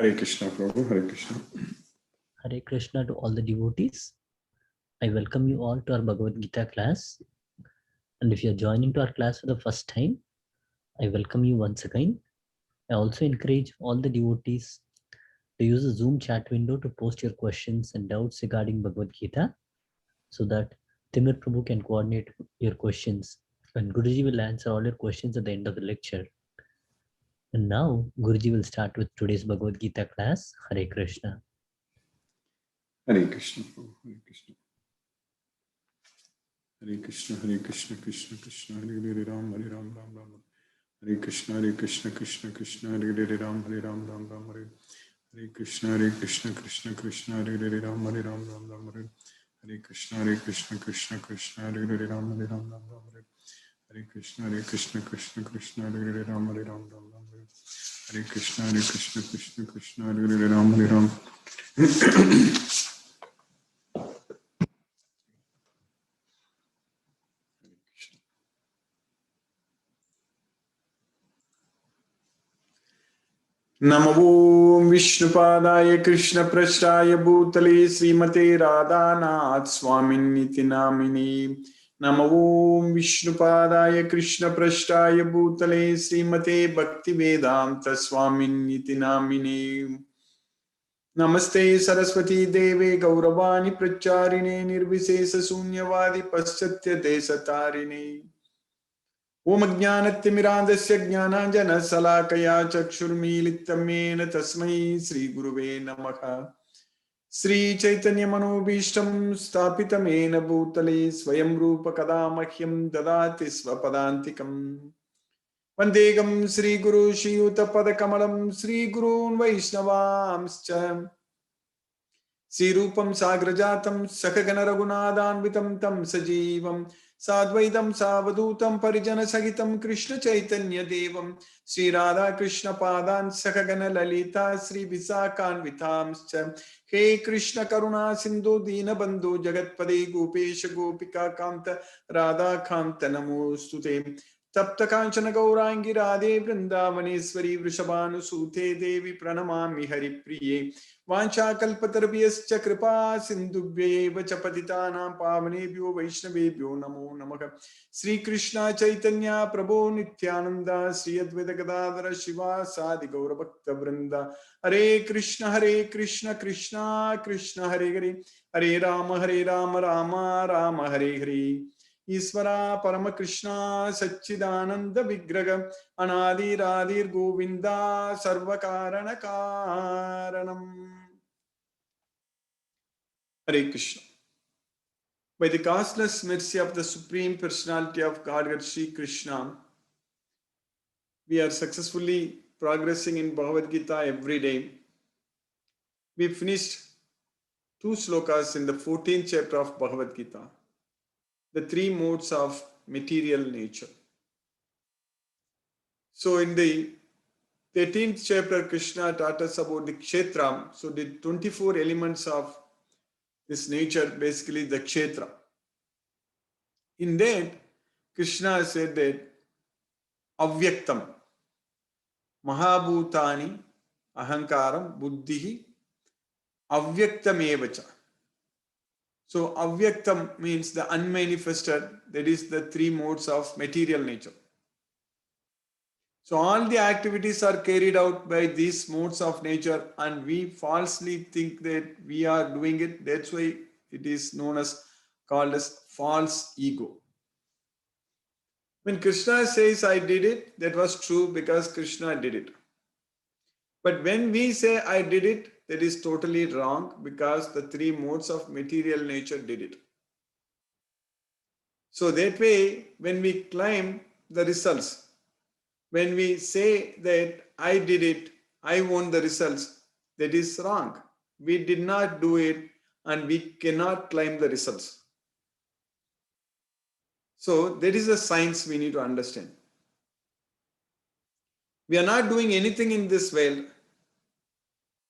Hare Krishna, Prabhu. Hare Krishna. Hare Krishna to all the devotees. I welcome you all to our Bhagavad Gita class. And if you are joining to our class for the first time, I welcome you once again. I also encourage all the devotees to use the Zoom chat window to post your questions and doubts regarding Bhagavad Gita so that Timur Prabhu can coordinate your questions. And Guruji will answer all your questions at the end of the lecture. And now Guruji will start with today's Bhagavad Gita class. Hare Krishna. Hare Krishna, Prabhu. Hare Krishna. Hare Krishna, Hare Krishna, Krishna Krishna, Hare Hare Ram, Hare Ram, Ram Ram. Hare Krishna, Krishna Krishna, Hare Hare Ram, Hare Ram, Ram Ram. Hare Krishna, Krishna Krishna, Hare Hare Ram, Hare Ram, Ram Ram. Hare Krishna, Krishna Krishna, Hare Hare Ram, Hare Ram, Ram Ram. Hare Krishna, Krishna Krishna, Hare Hare Ram, Hare Ram, Ram Ram. Hare Krishna, Krishna Krishna, Hare Hare Ram, Hare Ram. Namo Vishnupadaya Krishna Prasthaya Bhutale Srimate Radhanath Swaminiti Namini. Namo Vishnupadaya Krishna Prasthaya Bhutale Srimate Bhaktivedanta Swaminiti Namini. Namaste Saraswati Deve Gauravani Pracharine Nirvisesa Sunyavadi Paschatya Desatarine. Om Jnanatimirandasya Jnananjana Salakaya Chakshurmilitam Yena Tasmai Sri Guruve Namaha. Sri Chaitanya Manobhishtam Stapitam Yena Bhutale Swayam Rupa Kadamahyam Dadati Svapadantikam. Vandegam Sri Guru Shiyuta Padakamalam Sri Gurun Vaishnavamscha. Sri Rupam Sagrajatam Sakagana Raghunadhanvitam Tam Sajivam Sadvaitam Savadutam Parijana Sagitam Krishna Chaitanya Devam Sri Radha Krishna Padan Sakagana Lalita Sri Visakan Vitamscha. He Krishna Karuna Sindhu Dina Bandhu Jagatpade Gopesha Gopika Kanta Radha Kanta Namostute. Tapta Kanchana Gaurangi Radhe Vrindavaneshwari Vrishabhanu Sute Devi Pranamami Hari Priye. Vancha kalpatarviyascha kripa sindhubhyeva cha patitanam pavanebhyo vaishnavebhyo namo namaha. Sri Krishna Chaitanya Prabhu Nityananda Sri Advaita Gadadhara Shiva Sadi Gaura Bhakta Vrinda. Hare Krishna Krishna Krishna Hare Hare Hare Rama Rama Rama Hare Hare. Isvara Parama Krishna Satchidananda Vigraha Anadi Radhir Govinda Sarvakarana Karanam. Hare Krishna. By the causeless mercy of the Supreme Personality of Godhead Sri Krishna, we are successfully progressing in Bhagavad Gita every day. We finished 2 slokas in the 14th chapter of Bhagavad Gita, the 3 modes of material nature. So in the 13th chapter, Krishna taught us about the Kshetra. So the 24 elements of this nature, basically the Kshetra. In that, Krishna said that Avyaktam, Mahabhutani, Ahankaram, Buddhihi, Avyaktam evacha. So Avyaktam means the unmanifested, that is the 3 modes of material nature. So all the activities are carried out by these modes of nature and we falsely think that we are doing it. That's why it is known as, called as false ego. When Krishna says, I did it, that was true because Krishna did it. But when we say, I did it, that is totally wrong because the 3 modes of material nature did it. So that way, when we claim the results, when we say that I did it, I won the results, that is wrong. We did not do it and we cannot claim the results. So that is a science we need to understand. We are not doing anything in this world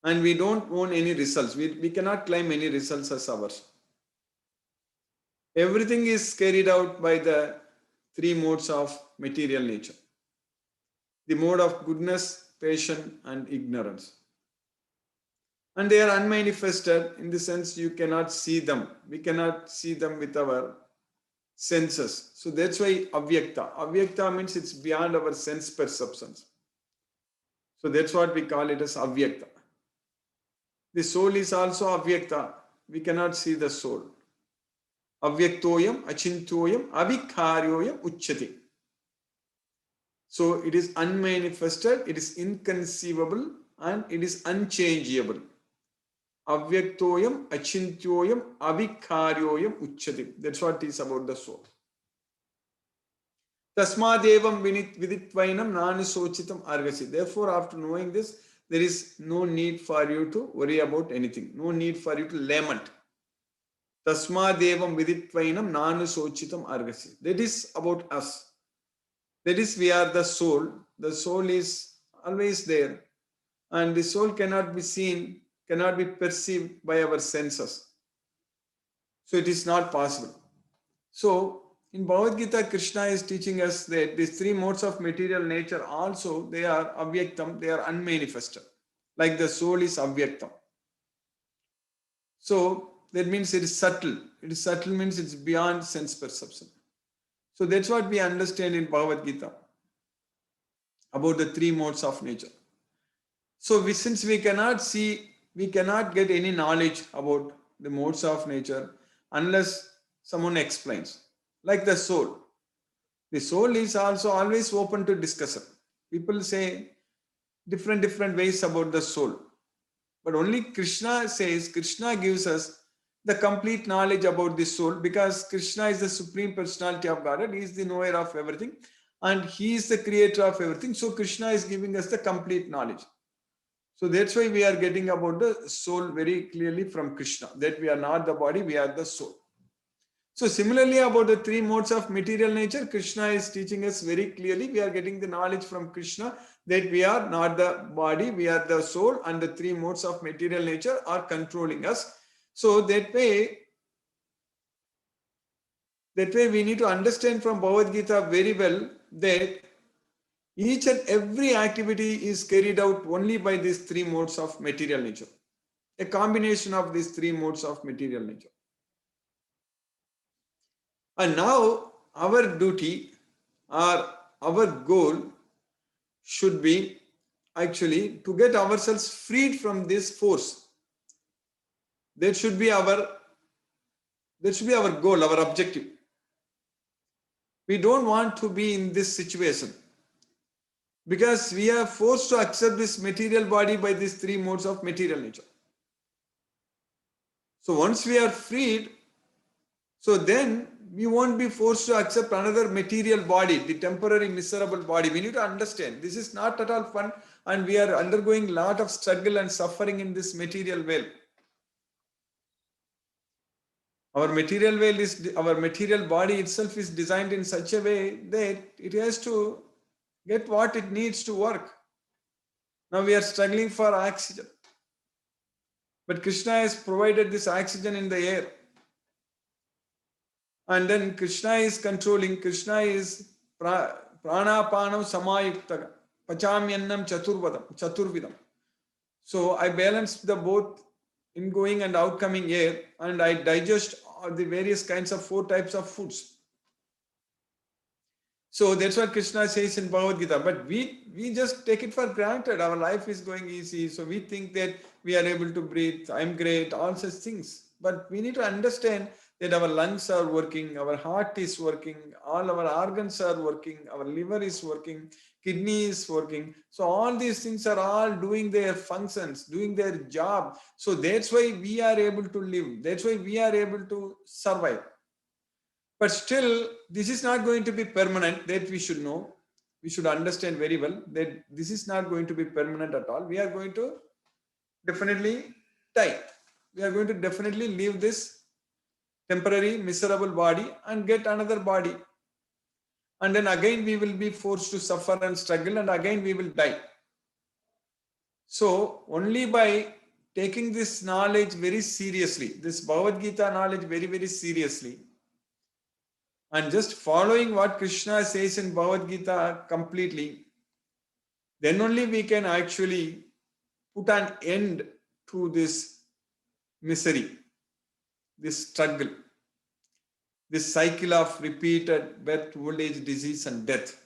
and we don't own any results. We cannot claim any results as ours. Everything is carried out by the 3 modes of material nature. The mode of goodness, passion, and ignorance. And they are unmanifested in the sense you cannot see them. We cannot see them with our senses. So that's why avyakta. Avyakta means it's beyond our sense perceptions. So that's what we call it as avyakta. The soul is also avyakta. We cannot see the soul. Avyaktoyam, achintoyam, avikaryoyam uchyati. So it is unmanifested, it is inconceivable, and it is unchangeable. Avyaktoyam, achintyoyam, avikaryoyam uchyati. That's what is about the soul. Tasmadevam viditvainam nanu sochitam argasi. Therefore, after knowing this, there is no need for you to worry about anything. No need for you to lament. Tasmadevam viditvainam nanu sochitam argasi. That is about us. That is, we are the soul. The soul is always there. And the soul cannot be seen, cannot be perceived by our senses. So it is not possible. So in Bhagavad Gita, Krishna is teaching us that these three modes of material nature also, they are avyaktam, they are unmanifested. Like the soul is avyaktam. So that means it is subtle. It is subtle means it's beyond sense perception. So that's what we understand in Bhagavad Gita about the three modes of nature. So since we cannot see, we cannot get any knowledge about the modes of nature unless someone explains. Like the soul. The soul is also always open to discussion. People say different ways about the soul. But only Krishna says, Krishna gives us the complete knowledge about the soul, because Krishna is the Supreme Personality of Godhead. He is the knower of everything and He is the creator of everything. So Krishna is giving us the complete knowledge. So that's why we are getting about the soul very clearly from Krishna, that we are not the body, we are the soul. So similarly about the three modes of material nature, Krishna is teaching us very clearly. We are getting the knowledge from Krishna that we are not the body, we are the soul, and the three modes of material nature are controlling us. So that way we need to understand from Bhagavad Gita very well that each and every activity is carried out only by these three modes of material nature. A combination of these three modes of material nature. And now our duty or our goal should be actually to get ourselves freed from this force. That should be our goal, our objective. We don't want to be in this situation because we are forced to accept this material body by these three modes of material nature. So once we are freed, so then we won't be forced to accept another material body, the temporary miserable body. We need to understand this is not at all fun, and we are undergoing a lot of struggle and suffering in this material world. Our material body itself is designed in such a way that it has to get what it needs to work. Now we are struggling for oxygen. But Krishna has provided this oxygen in the air. And then Krishna is controlling, Krishna is pranapanam samayukta, pachamyannam chaturvidam. So I balance the both ingoing and outcoming air, and I digest the various kinds of 4 types of foods. So that's what Krishna says in Bhagavad Gita. But we just take it for granted. Our life is going easy. So we think that we are able to breathe. I'm great, all such things. But we need to understand that our lungs are working, our heart is working, all our organs are working, our liver is working, kidney is working. So all these things are all doing their functions, doing their job. So that's why we are able to live. That's why we are able to survive. But still, this is not going to be permanent. That we should know. We should understand very well that this is not going to be permanent at all. We are going to definitely die. We are going to definitely leave this temporary miserable body and get another body. And then again we will be forced to suffer and struggle, and again we will die. So only by taking this knowledge very seriously, this Bhagavad Gita knowledge very, very seriously, and just following what Krishna says in Bhagavad Gita completely, then only we can actually put an end to this misery, this struggle, this cycle of repeated birth, old age, disease, and death.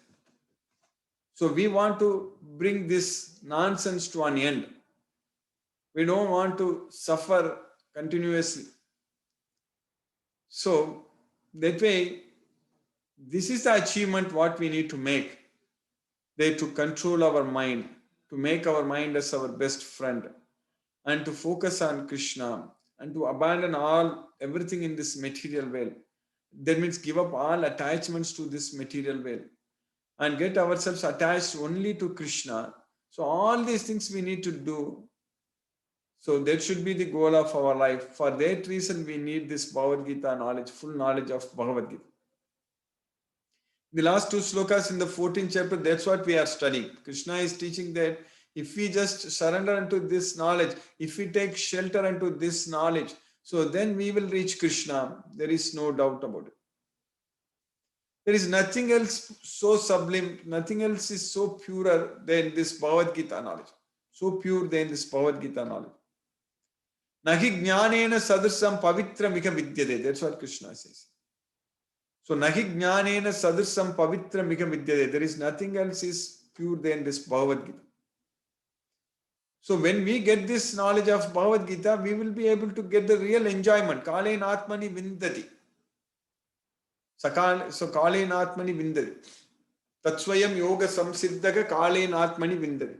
So we want to bring this nonsense to an end. We don't want to suffer continuously. So that way, this is the achievement what we need to make. They to control our mind, to make our mind as our best friend, and to focus on Krishna, and to abandon everything in this material world. That means give up all attachments to this material world and get ourselves attached only to Krishna. So all these things we need to do. So that should be the goal of our life. For that reason, we need this Bhagavad Gita knowledge, full knowledge of Bhagavad Gita. The last two slokas in the 14th chapter, that's what we are studying. Krishna is teaching that if we just surrender unto this knowledge, if we take shelter unto this knowledge, so then we will reach Krishna. There is no doubt about it. There is nothing else so sublime, nothing else is so purer than this Bhagavad Gita knowledge. So pure than this Bhagavad Gita knowledge. Nahi jnanena sadrsam pavitra mika vidyate. That's what Krishna says. So nahi jnanena sadrsam pavitra mika vidyate. There is nothing else is pure than this Bhagavad Gita. So when we get this knowledge of Bhagavad Gita, we will be able to get the real enjoyment. Kalen atmani vindati. So kalen atmani vindati. Tatsvayam yoga samsiddhaka kalen atmani vindati.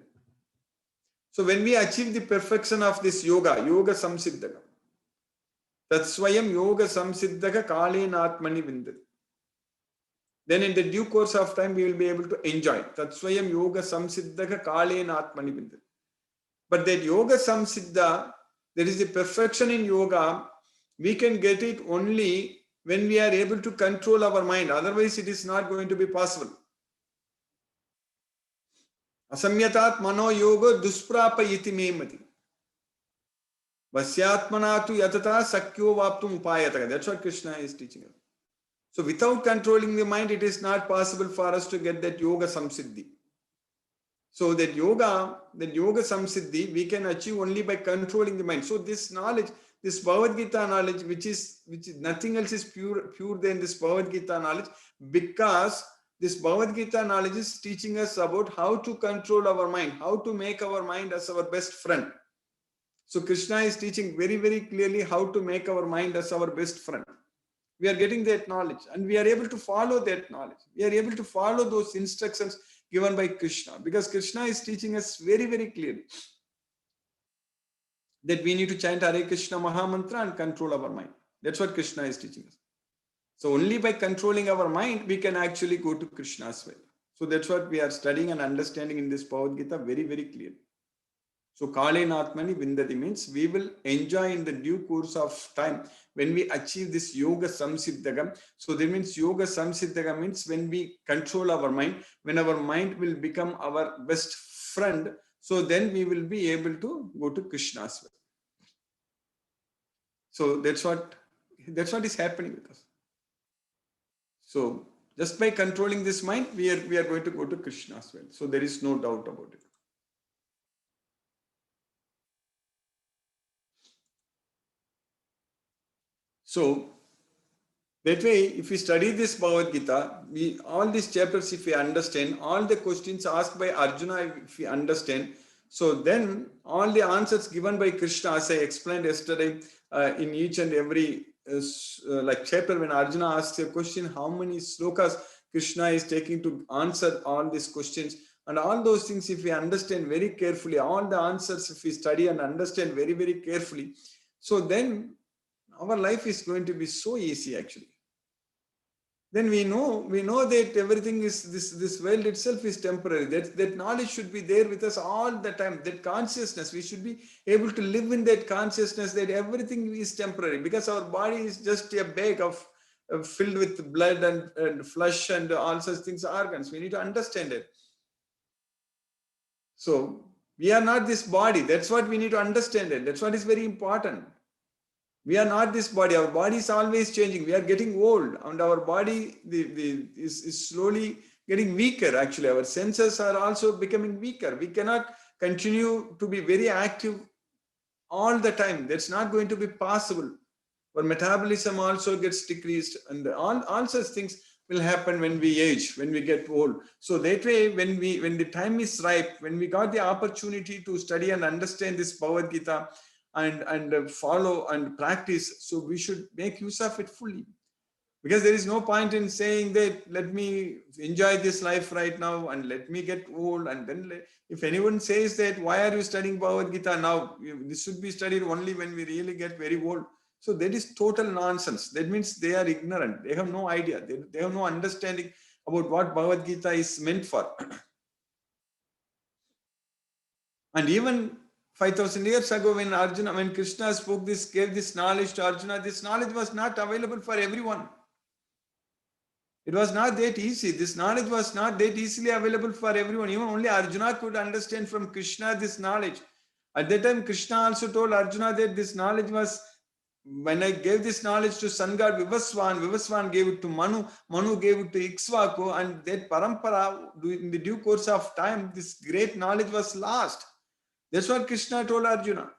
So when we achieve the perfection of this yoga samsiddhaka, tatsvayam yoga samsiddhaka kalen atmani vindati. Then in the due course of time, we will be able to enjoy. Tatsvayam yoga samsiddhaka kalen atmani vindati. But that yoga samsiddha, there is the perfection in yoga, we can get it only when we are able to control our mind. Otherwise, it is not going to be possible. Asamyatat mano yoga dusprapa iti memati. Vasyatmanatu yatata sakyo vaptum upayataka. That's what Krishna is teaching us. So without controlling the mind, it is not possible for us to get that yoga samsiddhi. So that yoga samsiddhi, we can achieve only by controlling the mind. So this knowledge, this Bhagavad Gita knowledge, which is nothing else is pure than this Bhagavad Gita knowledge, because this Bhagavad Gita knowledge is teaching us about how to control our mind, how to make our mind as our best friend. So Krishna is teaching very, very clearly how to make our mind as our best friend. We are getting that knowledge and we are able to follow that knowledge. We are able to follow those instructions given by Krishna, because Krishna is teaching us very, very clearly that we need to chant Hare Krishna Maha Mantra and control our mind. That's what Krishna is teaching us. So only by controlling our mind, we can actually go to Krishna as well. So that's what we are studying and understanding in this Bhagavad Gita very, very clearly. So Kalena Atmani Vindati means we will enjoy in the due course of time when we achieve this Yoga Samsiddhagam. So that means Yoga Samsiddhagam means when we control our mind, when our mind will become our best friend, so then we will be able to go to Krishna as well. So that's what is happening with us. So just by controlling this mind, we are going to go to Krishna as well. So there is no doubt about it. So that way, if we study this Bhagavad Gita, all these chapters, if we understand, all the questions asked by Arjuna, if we understand, so then all the answers given by Krishna, as I explained yesterday, in each and every like chapter, when Arjuna asks a question, how many slokas Krishna is taking to answer all these questions, and all those things, if we understand very carefully, all the answers, if we study and understand very, very carefully, so then our life is going to be so easy actually. Then we know that everything is this world itself is temporary. That knowledge should be there with us all the time. That consciousness, we should be able to live in that consciousness that everything is temporary, because our body is just a bag of filled with blood and flesh and all such things, organs. We need to understand it. So we are not this body. That's what we need to understand it. That's what is very important. We are not this body. Our body is always changing. We are getting old, and our body is slowly getting weaker. Actually, our senses are also becoming weaker. We cannot continue to be very active all the time. That's not going to be possible. Our metabolism also gets decreased, and all such things will happen when we age, when we get old. So that way, when the time is ripe, when we got the opportunity to study and understand this Bhagavad Gita and follow and practice, so we should make use of it fully. Because there is no point in saying that let me enjoy this life right now and let me get old, and then if anyone says that why are you studying Bhagavad Gita now, this should be studied only when we really get very old. So that is total nonsense. That means they are ignorant. They have no idea. They have no understanding about what Bhagavad Gita is meant for. And even 5,000 years ago, when Krishna spoke this, gave this knowledge to Arjuna, this knowledge was not available for everyone. It was not that easy. This knowledge was not that easily available for everyone. Even only Arjuna could understand from Krishna this knowledge. At that time, Krishna also told Arjuna that this knowledge was, when I gave this knowledge to sun god Vivaswan, Vivaswan gave it to Manu, Manu gave it to Ikshvaku, and that parampara, in the due course of time, this great knowledge was lost. That's what Krishna told Arjuna.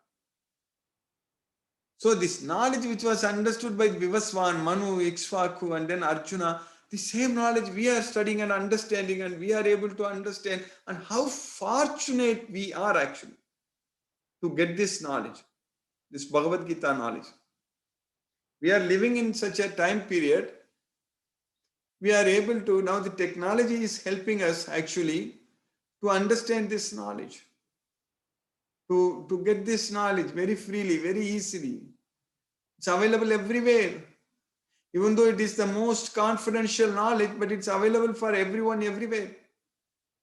So this knowledge which was understood by Vivaswan, Manu, Ikshvaku, and then Arjuna, the same knowledge we are studying and understanding, and we are able to understand, and how fortunate we are actually to get this knowledge, this Bhagavad Gita knowledge. We are living in such a time period, we are able to, now the technology is helping us actually to understand this knowledge, to get this knowledge very freely, very easily. It's available everywhere. Even though it is the most confidential knowledge, but it's available for everyone everywhere.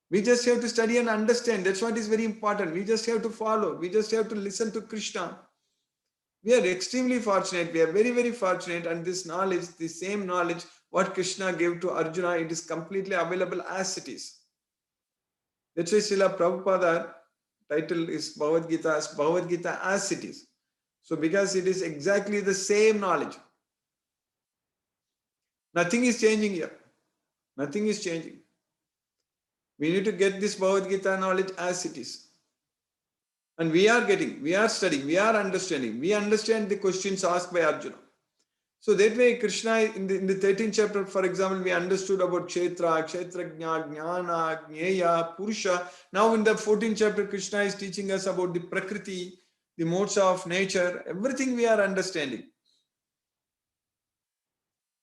We just have to study and understand. That's what is very important. We just have to follow. We just have to listen to Krishna. We are extremely fortunate. We are very, very fortunate. And this knowledge, the same knowledge, what Krishna gave to Arjuna, it is completely available as it is. That's why Srila Prabhupada title is Bhagavad Gita as it is. So because it is exactly the same knowledge. Nothing is changing here. Nothing is changing. We need to get this Bhagavad Gita knowledge as it is. And we are getting, we are studying, we are understanding. We understand the questions asked by Arjuna. So that way Krishna, in the 13th chapter, for example, we understood about Kshetra, Kshetrajna, Jnana, Jnaya, Purusha. Now in the 14th chapter, Krishna is teaching us about the Prakriti, the modes of nature, everything we are understanding.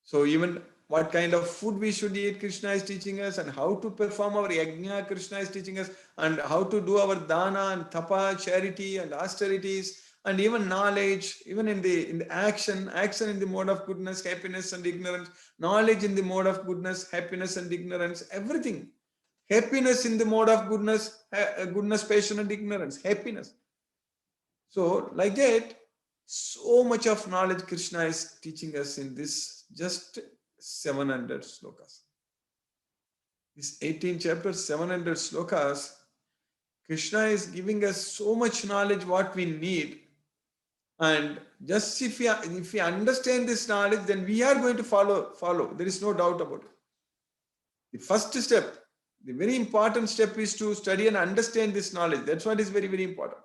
So even what kind of food we should eat, Krishna is teaching us, and how to perform our yajna, Krishna is teaching us, and how to do our dana and tapa, charity and austerities, and even knowledge, even in the action in the mode of goodness, happiness and ignorance, knowledge in the mode of goodness, happiness and ignorance, everything. Happiness in the mode of goodness, goodness, passion and ignorance, happiness. So like that, so much of knowledge Krishna is teaching us in this just 700 slokas. This 18 chapters, 700 slokas, Krishna is giving us so much knowledge what we need. And just if we understand this knowledge, then we are going to follow. There is no doubt about it. The first step, the very important step is to study and understand this knowledge. That's what is very, very important.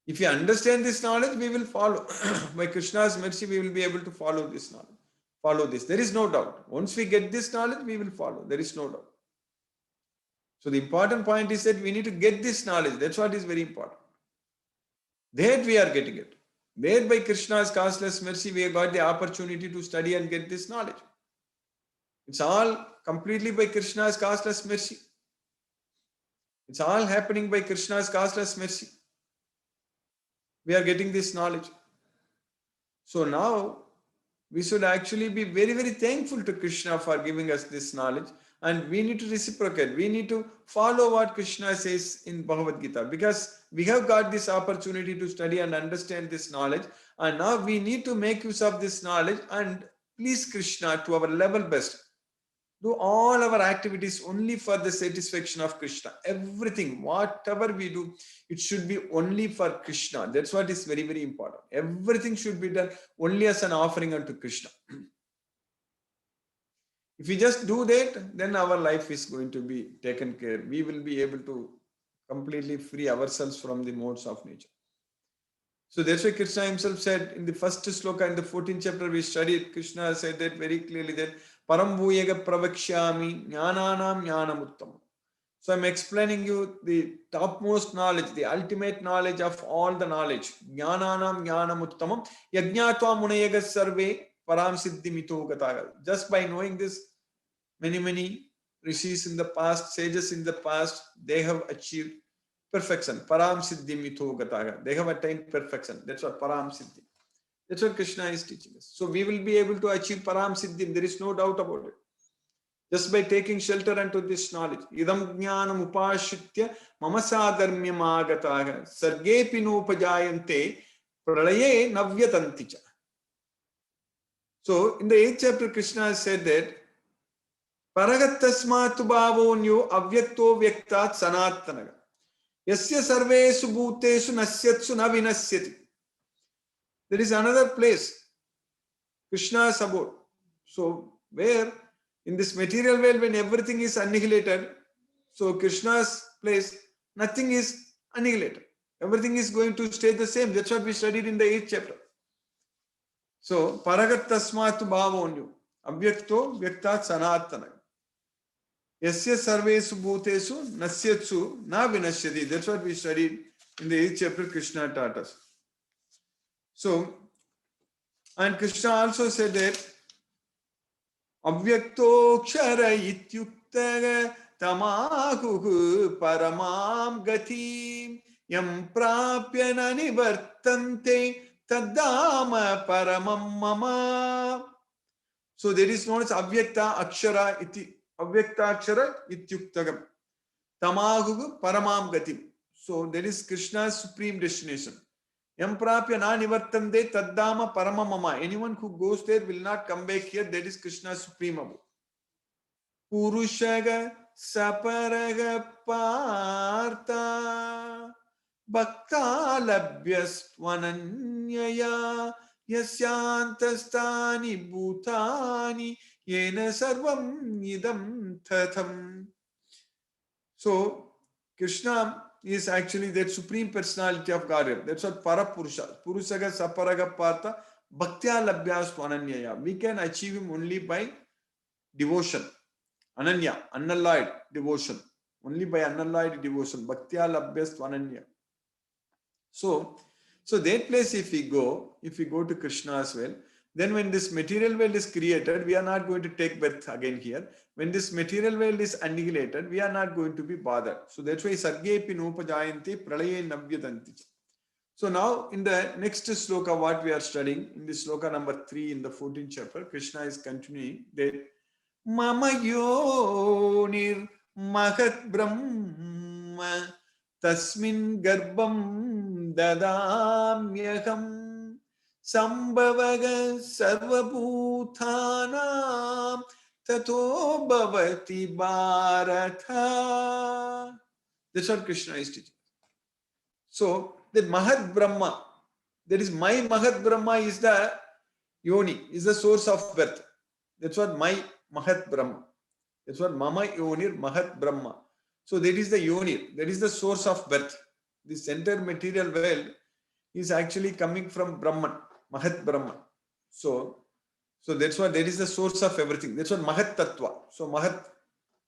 If you understand this knowledge, we will follow. By Krishna's mercy, we will be able to follow this knowledge. Follow this. There is no doubt. Once we get this knowledge, we will follow. There is no doubt. So the important point is that we need to get this knowledge. That's what is very important. That we are getting it. There by Krishna's causeless mercy, we have got the opportunity to study and get this knowledge. It's all completely by Krishna's causeless mercy. It's all happening by Krishna's causeless mercy. We are getting this knowledge. So now we should actually be very, very thankful to Krishna for giving us this knowledge, and we need to reciprocate. We need to follow what Krishna says in Bhagavad Gita, because we have got this opportunity to study and understand this knowledge, and now we need to make use of this knowledge and please Krishna to our level best. Do all our activities only for the satisfaction of Krishna. Everything, whatever we do, it should be only for Krishna. That's what is very, very important. Everything should be done only as an offering unto Krishna. If we just do that, then our life is going to be taken care. We will be able to completely free ourselves from the modes of nature. So that's why Krishna himself said in the first sloka in the 14th chapter we studied, Krishna said that very clearly that Param Bhuyega Pravakshami Jnananam Jnanamuttam. So I'm explaining you the topmost knowledge, the ultimate knowledge of all the knowledge. Jnananam Jnanamuttamam Yajnatva Munayega Sarve Param Siddhi Mito Gataga. Just by knowing this, many rishis in the past, sages in the past, they have achieved perfection. Param Siddhi Mito Gataga. They have attained perfection. That's what Param Siddhi. That's what Krishna is teaching us. So we will be able to achieve Param Siddhi. There is no doubt about it. Just by taking shelter into this knowledge. Idam jnanam upashitya mama sadharmyam agataha sargepi nopajayante pralaye navyatanticha. So in the 8th chapter, Krishna has said that Paragattasmatu bhavonyo avyakto vyaktat sanatanaga yasya sarvesu bhutesu nasyatsu na vinasyati. There is another place, Krishna's abode. So where in this material world, when everything is annihilated, so Krishna's place, nothing is annihilated. Everything is going to stay the same. That's what we studied in the 8th chapter. So, Paragattasmatu bhavonyu, avyakto vyaktat sanatana. Yasya sarvesu bhutesu nasyatsu na vinashyati. That's what we studied in the 8th chapter, Krishna taught us. So, and Krishna also said that Avyakto kshara ityukta tamahu paramam gatim yam prapya nanivartante tadama paramam mama. So there is known as Avyakta Akshara iti Avyakta Akshara ityuktagam tamahu paramam gatim. So there is Krishna's supreme destination. Yam prapya na nivartante taddama paramamama. Anyone who goes there will not come back here. That is Krishna's supreme abode. Purushaga saparaga partha bhakta labhyastvananyaya yasyantastani bhutani yena sarvam idam tatham. So Krishna is actually that supreme personality of Godhead. That's what Parapurusha. Purusaga Saparaga Partha Bhaktya Labhyas Ananyaya. We can achieve him only by devotion. Ananya, unalloyed devotion. Only by unalloyed devotion. Bhaktya Labhyas Ananya. So that place if we go to Krishna as well, then when this material world is created, we are not going to take birth again here. When this material world is annihilated, we are not going to be bothered. So that's why Sargepi Nopajayanti Pralaye Navyatanti. So now in the next sloka, what we are studying, in this sloka number 3 in the 14th chapter, Krishna is continuing that Mama Yonir Mahat Brahma Tasmin Garbham Dadamyaham Sambhavaga Sarvabhutanam Tato Bhavati Bharata. That's what Krishna is teaching. So, that Mahat Brahma, that is my Mahat Brahma is the Yoni, is the source of birth. That's what my Mahat Brahma. That's what Mama Yonir Mahat Brahma. So, that is the Yoni, that is the source of birth. This entire material world is actually coming from Brahman. Mahat Brahman. So that's why there is the source of everything. That's what Mahat Tattva. So Mahat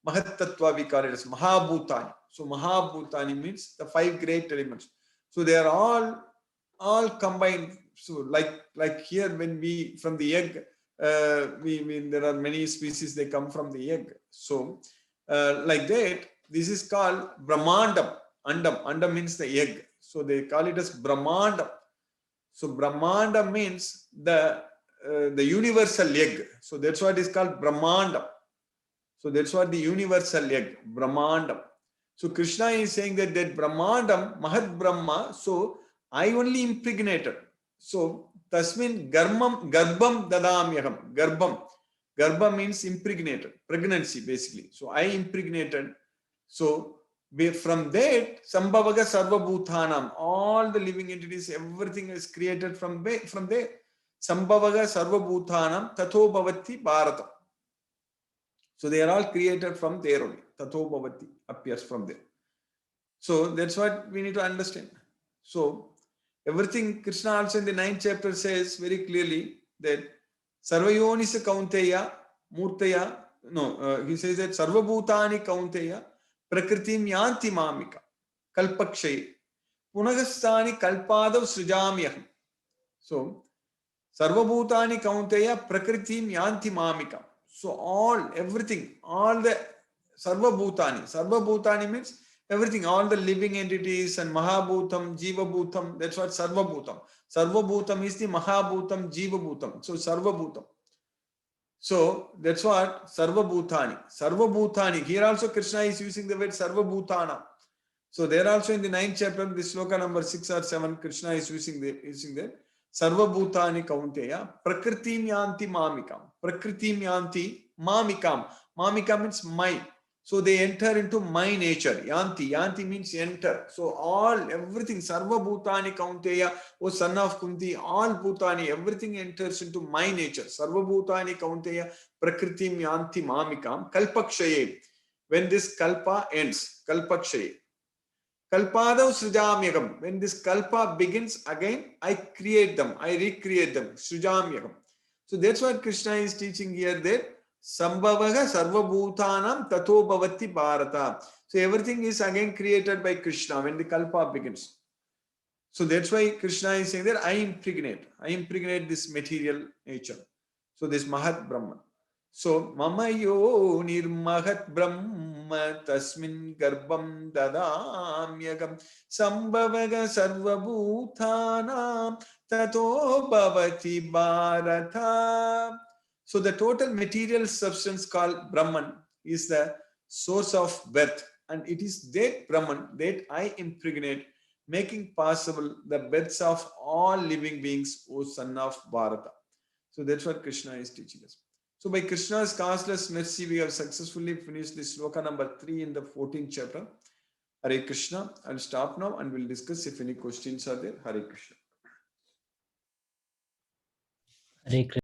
Tattva we call it as Mahabhutani. So Mahabhutani means the 5 great elements. So they are all combined. So like here when we from the egg, there are many species they come from the egg. So like that, this is called Brahmandam. Andam means the egg. So they call it as Brahmandam. So Brahmanda means the universal egg. So that's what is called Brahmanda. So that's what the universal egg, Brahmanda. So Krishna is saying that Brahmandam, Mahat Brahma, so I only impregnated. So Tasmin Garbham Dadamyaham. Garbha means impregnated, pregnancy basically. So I impregnated. So from that, Sambhavaga Sarvabhutanam, all the living entities, everything is created from there. Sambhavaga Sarvabhutanam Tato Bhavati Bharata. So they are all created from there only. Tato Bhavati appears from there. So that's what we need to understand. So everything Krishna also in the 9th chapter says very clearly that Sarvayonisa Kaunteya Murtaya. No, he says that Sarvabhutani Kaunteya Prakritim Yanti Mamika Kalpakshay Punagastani Kalpadav Srijamyaham. So Sarvabhutani Kaunteya Prakritim Yanti Mamika. So everything, all the Sarvabhutani means everything, all the living entities and Mahabhutam, Jiva Bhutam, that's what Sarvabhutam. Sarvabhutam is the Mahabhutam, Jiva Bhutam. So Sarvabhutam. So that's what Sarvabhutani. Here also Krishna is using the word Sarvabhutana. So there also in the 9th chapter, this sloka number 6 or 7, Krishna is using the Sarvabhutani Kaunteya, Prakritim Yanti Mamikam. Prakritim Yanti Mamikam. Mamikam means my. So they enter into my nature. Yanti means enter. So everything, Sarvabhutani Kaunteya, O son of Kunti, all Bhutani, everything enters into my nature. Sarvabhutani Kaunteya, Prakritim Yanti Mamikam, Kalpakshaye. When this Kalpa ends, Kalpakshaye. Kalpadav Srijamyagam. When this Kalpa begins again, I create them, I recreate them. Srijamyagam. So that's what Krishna is teaching here that Sambhavaha Sarvabhutanam Tato Bhavati Bharata. So everything is again created by Krishna when the Kalpa begins. So that's why Krishna is saying that I impregnate this material nature. So this Mahat Brahman. So Mamayo Nirmahat Brahma Tasmin Garbham Dadamyagam Sambhavaga Sarvabhutanam Tato Bhavati Bharata. So the total material substance called Brahman is the source of birth, and it is that Brahman that I impregnate, making possible the births of all living beings, O son of Bharata. So that's what Krishna is teaching us. So by Krishna's causeless mercy, we have successfully finished this sloka number 3 in the 14th chapter. Hare Krishna. I'll stop now and we'll discuss if any questions are there. Hare Krishna. Hare Krishna.